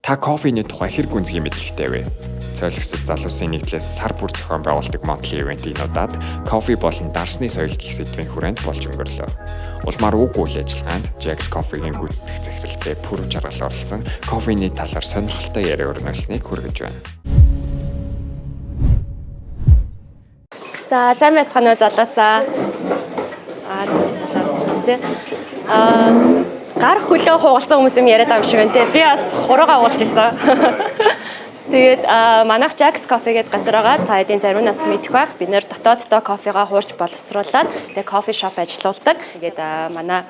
Та кофений тухай хэрэг гүнзгий мэдлэгтэй вэ? Цойлогсод залуусын нэгдлээс сар бүр зохион байгуулдаг Motley Event-ийн удаад кофе болон дарсны соёл гэх сэдвийн хүрээнд болж өнгөрлөө. Улмаар үг үйл ажиллагаанд Jax Coffee-гийн гүйцэтгэх захиралцээ пүрэв жаргал оролцсон кофений талаар сонирхолтой яриа өрнөсныг хүргэж байна. За сайн байцгаана уу залуусаа. Гар хөлөө хугалсан хүмүүс юм яриад байгаа юм шиг байна те. Би бас хуруугаа угалж исэн. Тэгээд манайх Jax Coffee гэдэг газар байгаа. Та эдийн зарим нас мэдэх байх. Бид нэр дотооддоо кофегаа хуурч боловсруулад тэгээд кофе шоп ажиллаулдаг. Тэгээд манай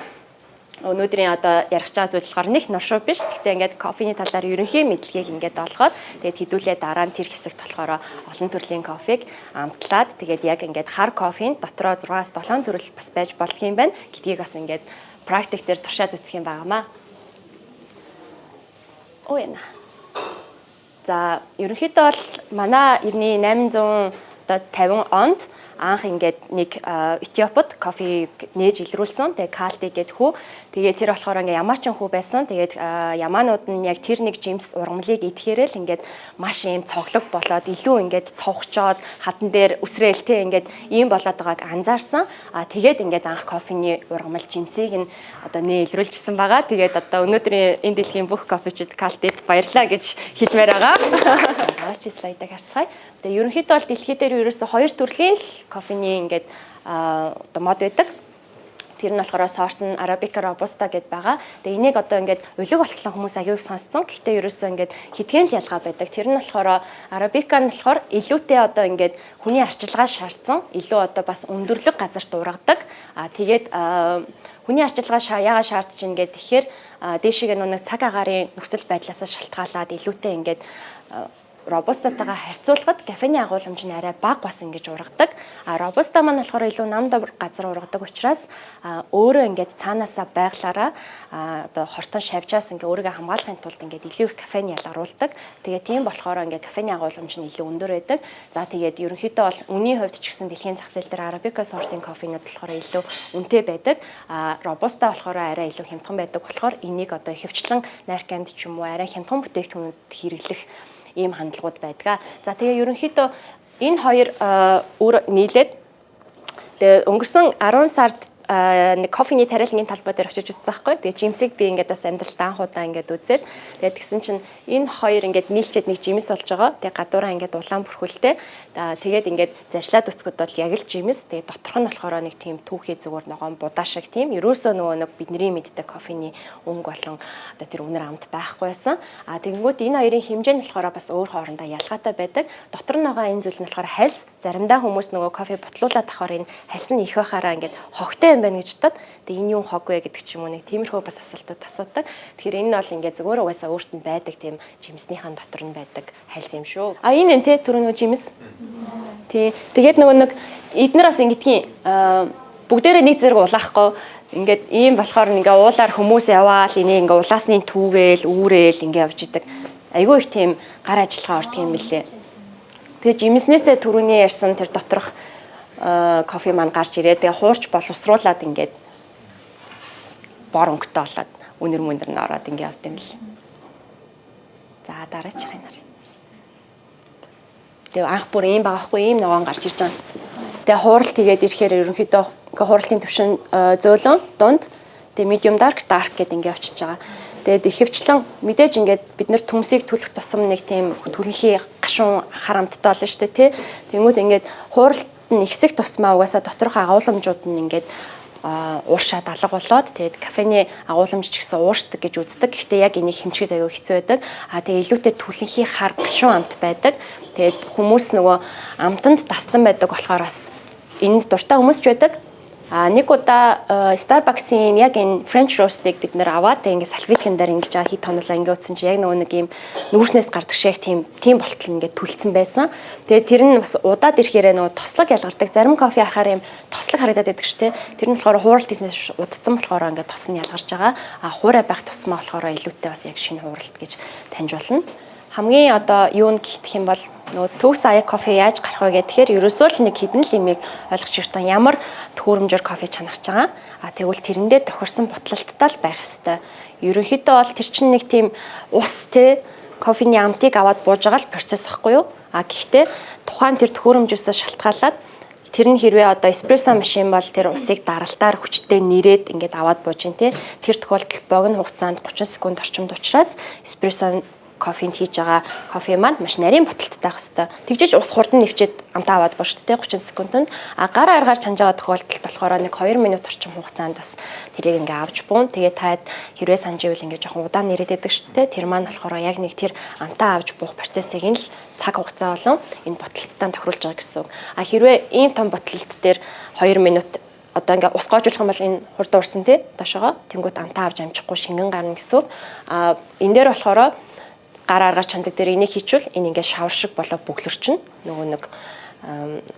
өнөөдрийн одоо ярих байгаа зүйл болохоор нэг норшоо биш. Гэхдээ ингээд кофений талаар ерөнхий мэдлэгийг ингээд олгоод тэгээд хэдүүлээ дараа нь тэр хэсэгт болохоор олон төрлийн кофег амтлаад тэгээд яг ингээд хар кофеийн дотроо 6-7 төрөл бас байж болдго юм байна. Гэдгийг бас ингээд практик дээр туршаад үзэх юм байнамаа. Оёна. За, ерөнхийдөө бол манай 1850 онд анх ингээд нэг Этиопод кофег нээж илрүүлсэн. Тэгээ Калти гэдэг хүү. Тэгээ тэр болохоор ингээ ямаачин хүү байсан. Тэгээд ямаанууд нь яг тэр нэг жимс ургамлыг идэхээрээ л ингээд маш юм цоглог болоод илүү ингээд цовхчоод хадан дээр үсрээл те ингээд ийм болоод байгааг анзаарсан. Тэгээд ингээд анх кофений ургамал жимсийг нь одоо нээ илрүүлжсэн байгаа. Тэгээд одоо өнөөдрийн энэ дэлхийн бүх кофечид Калтид баярлаа гэж хэлмээр байгаа. Аач слайдыг харцгаая. Тэгээ ерөнхийдөө бол дэлхий дээр ерөөсө хоёр төрлийн кофений ингээд одоо мод байдаг. Тэр нь болохоор сорт нь Arabica Robusta гэдээ байгаа. Тэгээ энийг одоо ингээд улиг болтлон хүмүүс аяг сонсцсон. Гэхдээ ерөөсөө ингээд хитгэн л ялгаа байдаг. Тэр нь болохоор Arabica нь болохоор илүүтэй одоо ингээд хүний арчилгаа шаардсан. Илүү одоо бас өндөрлөг газарт ургадаг. Тэгээд хүний арчилгаа яагаад шаардж ийн гэхээр дээшийг нэг цаг агаарын нөхцөл байдлаас шалтгаалаад илүүтэй ингээд Робустатайгаа харьцуулахад кофений агуулмж нь арай бага бас ингэж ургадаг. Робуста маань болохоор илүү намд газар ургадаг учраас өөрөө ингэж цаанаасаа байглаараа одоо хортон шавжаас ингээ өөрийгөө хамгаалахын тулд ингээ илүү их кофений ялгаруулдаг. Тэгээ тийм болохоор ингээ кофений агуулмж нь илүү өндөр байдаг. За тэгээд ерөнхийдөө бол үнийн хувьд ч гэсэн дэлхийн зах зээл дээр Arabica сортын кофенууд болохоор илүү үнэтэй байдаг. Робуста болохоор арай илүү хямдхан байдаг болохоор энийг одоо ихэвчлэн нарканд ч юм уу арай хямдхан бүтээгдэхүүнүүд хэрэглэх ийм хандлагууд байдаг. За тэгээ ерөнхийдөө энэ хоёр өөр нийлээд тэгээ өнгөрсөн 10 сард нэг кофений тариалангийн талбай дээр очиж үзсэн байхгүй. Тэгээ жимсийг би ингээд бас амьдралдаа анхудаа ингээд үзээд тэгээд тэгсэн чинь энэ хоёр ингээд нийлчээд нэг жимс болж байгаа. Тэгээ гадуураа ингээд улаан бүрхүүлтэй. Тэгээд ингээд зажлаад үцгэд бол яг л жимс. Тэгээд доторх нь болохоор нэг тийм түүхий зүгээр ногоон будаа шиг тийм. Ерөөсөө нөгөө нэг бидний мэддэг кофений өнгө болон одоо тэр үнэр амт байхгүй байсан. Тэгэнгүүт энэ хоёрын хэмжээ нь болохоор бас өөр хоорондоо ялгаатай байдаг. Дотор нь байгаа энэ зүйл нь болохоор хальс. Заримдаа хүмүүс нөгөө кофе ботлуулаад авахаар энэ хальс нь их байхаараа ингээд хогтой байна гэж бодоод тэгээ энэ юу хог вэ гэдэг ч юм уу нэг тиймэрхүү бас асуултууд асуудаг. Тэгэхээр энэ нь бол ингээд зүгээр угаасаа өөрт нь байдаг тийм жимснийхэн дотор нь байдаг хальс юм шүү. Энэ нь те түрүү нөгөө жимс. Тий. Тэгээд нөгөө нэг эднэр бас ингэдгийн бүгдээрээ нэг зэрэг улаахгүй ингээд ийм болохоор ингээ уулаар хүмүүс яваал энийг ингээ улаасны түүгээл үүрээл ингээ явж идэг. Айгүй их тийм гар ажиллагаа ордог юм билээ. Тэгээ жимснээсээ түрүүний ярьсан тэр доторх кофе маань гарч ирээ. Тэгээ хуурч боловсруулад ингээд бор өнгөтэй болоод үнэр мөндөр нь ороод ингээд явд юм л. За дараачих юм аа. Тэгээ анх бүр ийм багахгүй ийм ногоон гарч ирж байгаа. Тэгээ хууралт тэгээд ирэхээр ерөнхийдөө ингээд хууралтын төвшин зөөлөн дунд тэгээ medium dark гэдэг ингээд очиж байгаа. Тэгээд ихэвчлэн мэдээж ингээд бид нэр төмсийг түлхэх тусам нэг тийм түлхий гашуун харамттай болно шүү дээ тий. Тэнгүүд ингээд хууралт нэгсэх тусмаа угаасаа доторх агуулмжууд нь ингээд ууршаад алга болоод тэгээд кофений агуулмж ч гэсэн ууршдаг гэж үздэг. Гэхдээ яг энийг хэмжихэд аягүй хэцүү байдаг. Тэгээ илүүтэй түлхэнхий хар гашуун амт байдаг. Тэгээд хүмүүс нөгөө амтанд дассан байдаг болохоор бас энд дуртай хүмүүс ч байдаг. Нэг удаа Starbucks-ийн яг энэ French roast-ыг бид нэр аваад тэгээ ингээд салфеткын дээр ингэж хит тонулаа ингээд утсан чи яг нөгөө нэг юм нүүрснээс гардаг шиг тийм болтол ингээд түлцсэн байсан. Тэгээ тэр нь бас удаад ирэхээр нөгөө тослог ялгардаг. Зарим кофе харахаар юм тослог харагдаад байдаг шүү дээ. Тэр нь болохоор хууралт хийснээс удацсан болохоор ингээд тос нь ялгарч байгаа. Хуурай байх тусмаа болохоор илүүтэй бас яг шинэ хууралт гэж таньж болно. Хамгийн одоо юу гэх юм бол нөгөө төгс аяг кофе яаж гарах вэ гэхээр ерөөсөө л нэг хідэн л имийг ойлгох ширтэн ямар төхөөрөмжөөр кофе чанагч байгаа. Тэгвэл тэрэндээ тохирсон ботлолттой л байх ёстой. Ерөнхийдөө бол тэр чинь нэг тийм ус те кофений амтыг аваад бууж байгаа л процесс ахгүй юу? Гэхдээ тухайн тэр төхөөрөмжөөсөө шалтгаалаад тэр нь хэрвээ одоо эспрессо машин бол тэр усыг даралтаар хүчтэй нэрээд ингээд аваад бууж ин тэ тэр тохиолдолд богино хугацаанд 30 секунд орчимд учраас эспрессо кофенд хийж байгаа кофе маань маш нарийн буталттай байх хэвээр. Тэгжиж ус хурдан нэвчээд амтаа аваад бууж тэ 30 секундэд гар аргаар чанж байгаа тохиолдолд болохоор нэг 2 минут орчим хугацаанд бас тэрийг ингээ авч буун. Тэгээ таад хэрвээ санаж ивэл ингээ жоохон удаан нэрэд байдаг шүү дээ. Тэр маань болохоор яг нэг тэр амтаа авч буух процессыг нь л цаг хугацаа болон энэ буталттай тохируулж байгаа гэсэн үг. Хэрвээ ийм том буталт дээр 2 минут одоо ингээ ус гоожуулах юм бол энэ хурд уурсан тий доошоо тэнгуут амтаа авч амжихгүй шингэн гарна гэсэн үг. Энэ дээр болохоор гар аргаар чандаг дээр энийг хийчихвэл энэ ингээ шавар шиг болоо бөглөрчин нөгөө нэг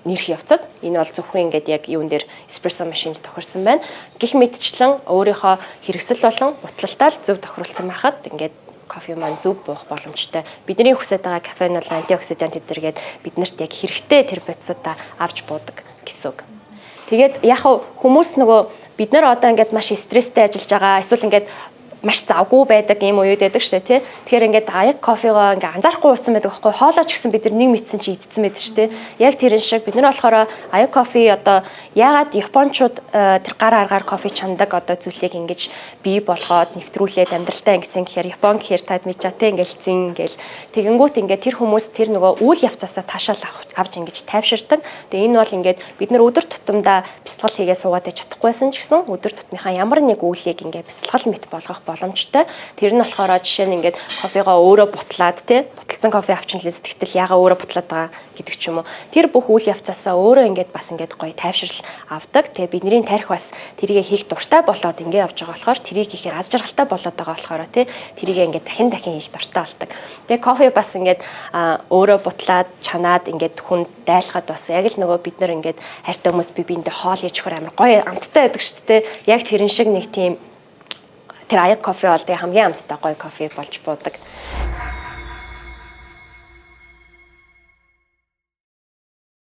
нэрх явцад энэ бол зөвхөн ингээд яг юун дээр эспрессо машинд тохирсон байна. Гэх мэтчлэн өөрийнхөө хэрэгсэл болон бутлалтаа зөв тохируулсан байхад ингээд кофе маань зөв буух боломжтой. Бидний хүсэж байгаа кофеин бол антиоксидант эдэргээд биднэрт яг хэрэгтэй тэр бодисуудаа авч буудаг гэсэн үг. Тэгээд яг хүмүүс нөгөө бид нар одоо ингээд маш стресстэй ажиллаж байгаа эсвэл ингээд маш завгүй байдаг юм үед байдаг шүү дээ тий. Тэгэхээр ингээд аяг кофегоо ингээд анзаарахгүй уусан байдаг байхгүй хоолоо ч гэсэн бид нар нэг мэдсэн чи идсэн байдаг шүү дээ. Яг тэрэн шиг бид нар болохоор аяг кофе одоо яагаад японочууд тэр гар аргаар кофе чандаг одоо зүйлийг ингэж бий болгоод нэвтрүүлээд амьдралтаа ингэсэн гэхээр Япон гэхээр таад мичатэй ингээд зин ингээл тэгэнгүүт ингээд тэр хүмүүс тэр нөгөө үйл явцаасаа таашаал авч ингэж тайвширдаг. Тэгээ энэ бол ингээд бид нар өдөр тутамдаа бясалгал хийгээ суугаад чадахгүйсэн ч гэсэн өдөр тутмынхаа ямар нэг үйлийг ингээд бясалгал мэт болгох боломжтой. Тэр нь болохоор жишээ нь ингээд кофегоо өөрөө бутлаад тий буталсан кофе авчин л сэтгэл ягаа өөрөө бутлаад байгаа гэдэг ч юм уу. Тэр бүх үйл явцаасаа өөрөө ингээд бас ингээд гоё тайвшрал авдаг. Тэгээ бидний тарих бас тэрийг хийх дуртай болоод ингээд явж байгаа болохоор тэрийг хийхээр аз жаргалтай болоод байгаа болохоор тий тэрийг ингээд дахин хийх дуртай болдог. Тэгээ кофе бас ингээд өөрөө бутлаад чанаад ингээд хүн дайлахад бас яг л нөгөө бид нар ингээд хайртай хүмүүс бие биендээ хоол хийж өгөхөр амар гоё амттай байдаг шүү дээ. Яг тэрэн шиг нэг тийм тэр аяг кофе бол хамгийн амттай гоё кофе болж буудаг.